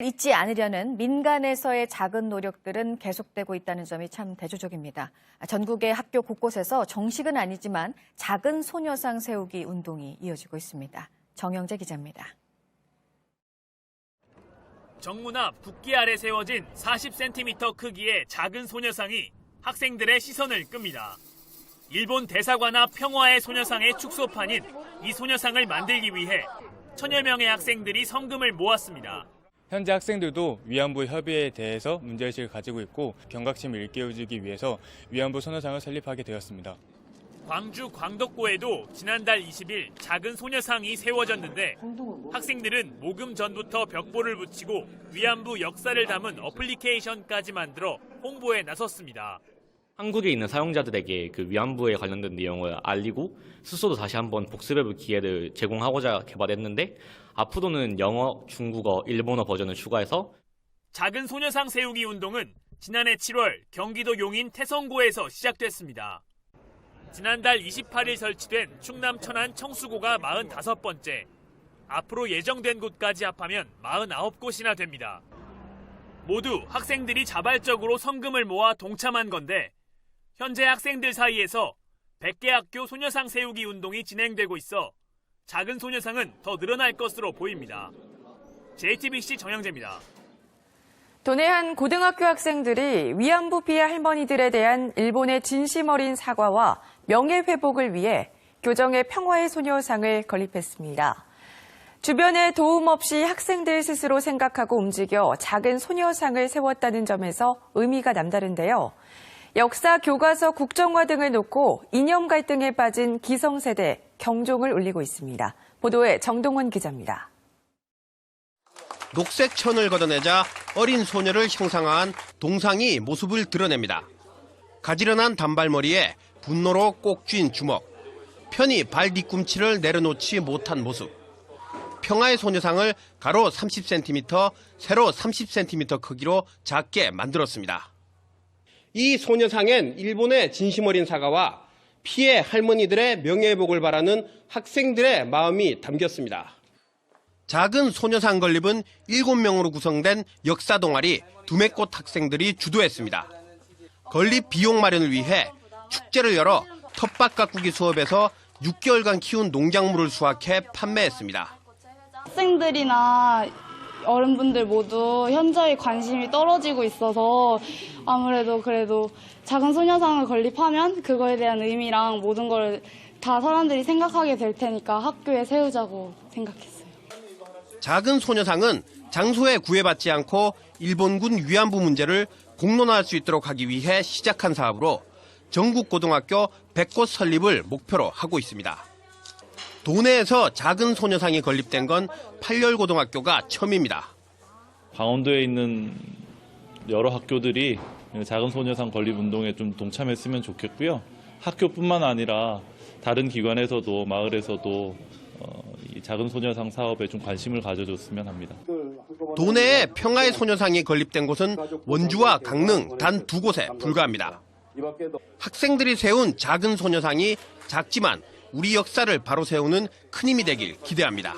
잊지 않으려는 민간에서의 작은 노력들은 계속되고 있다는 점이 참 대조적입니다. 전국의 학교 곳곳에서 정식은 아니지만 작은 소녀상 세우기 운동이 이어지고 있습니다. 정영재 기자입니다. 정문 앞 국기 아래 세워진 40cm 크기의 작은 소녀상이 학생들의 시선을 끕니다. 일본 대사관 앞 평화의 소녀상의 축소판인 이 소녀상을 만들기 위해 천여 명의 학생들이 성금을 모았습니다. 현재 학생들도 위안부 협의에 대해서 문제의식을 가지고 있고 경각심을 일깨워주기 위해서 위안부 소녀상을 설립하게 되었습니다. 광주 광덕고에도 지난달 20일 작은 소녀상이 세워졌는데 학생들은 모금 전부터 벽보를 붙이고 위안부 역사를 담은 어플리케이션까지 만들어 홍보에 나섰습니다. 한국에 있는 사용자들에게 그 위안부에 관련된 내용을 알리고 스스로 다시 한번 복습해볼 기회를 제공하고자 개발했는데 앞으로는 영어, 중국어, 일본어 버전을 추가해서 작은 소녀상 세우기 운동은 지난해 7월 경기도 용인 태성고에서 시작됐습니다. 지난달 28일 설치된 충남 천안 청수고가 45번째, 앞으로 예정된 곳까지 합하면 49곳이나 됩니다. 모두 학생들이 자발적으로 성금을 모아 동참한 건데 현재 학생들 사이에서 100개 학교 소녀상 세우기 운동이 진행되고 있어 작은 소녀상은 더 늘어날 것으로 보입니다. JTBC 정영재입니다. 도내 한 고등학교 학생들이 위안부 피해 할머니들에 대한 일본의 진심 어린 사과와 명예회복을 위해 교정의 평화의 소녀상을 건립했습니다. 주변의 도움 없이 학생들 스스로 생각하고 움직여 작은 소녀상을 세웠다는 점에서 의미가 남다른데요. 역사, 교과서, 국정화 등을 놓고 이념 갈등에 빠진 기성세대 경종을 울리고 있습니다. 보도에 정동원 기자입니다. 녹색 천을 걷어내자 어린 소녀를 형상화한 동상이 모습을 드러냅니다. 가지런한 단발머리에 분노로 꼭 쥔 주먹, 편히 발 뒤꿈치를 내려놓지 못한 모습. 평화의 소녀상을 가로 30cm, 세로 30cm 크기로 작게 만들었습니다. 이 소녀상엔 일본의 진심 어린 사과와 피해 할머니들의 명예회복을 바라는 학생들의 마음이 담겼습니다. 작은 소녀상 건립은 7명으로 구성된 역사 동아리 두매꽃 학생들이 주도했습니다. 건립 비용 마련을 위해 축제를 열어 텃밭 가꾸기 수업에서 6개월간 키운 농작물을 수확해 판매했습니다. 학생들이나 어른분들 모두 현저히 관심이 떨어지고 있어서 아무래도 그래도 작은 소녀상을 건립하면 그거에 대한 의미랑 모든 걸 다 사람들이 생각하게 될 테니까 학교에 세우자고 생각했어요. 작은 소녀상은 장소에 구애받지 않고 일본군 위안부 문제를 공론화할 수 있도록 하기 위해 시작한 사업으로 전국 고등학교 100곳 설립을 목표로 하고 있습니다. 도내에서 작은 소녀상이 건립된 건 팔열고등학교가 처음입니다. 강원도에 있는 여러 학교들이 작은 소녀상 건립 운동에 좀 동참했으면 좋겠고요. 학교뿐만 아니라 다른 기관에서도 마을에서도 이 작은 소녀상 사업에 좀 관심을 가져줬으면 합니다. 도내에 평화의 소녀상이 건립된 곳은 원주와 강릉 단 2곳에 불과합니다. 학생들이 세운 작은 소녀상이 작지만 우리 역사를 바로 세우는 큰 힘이 되길 기대합니다.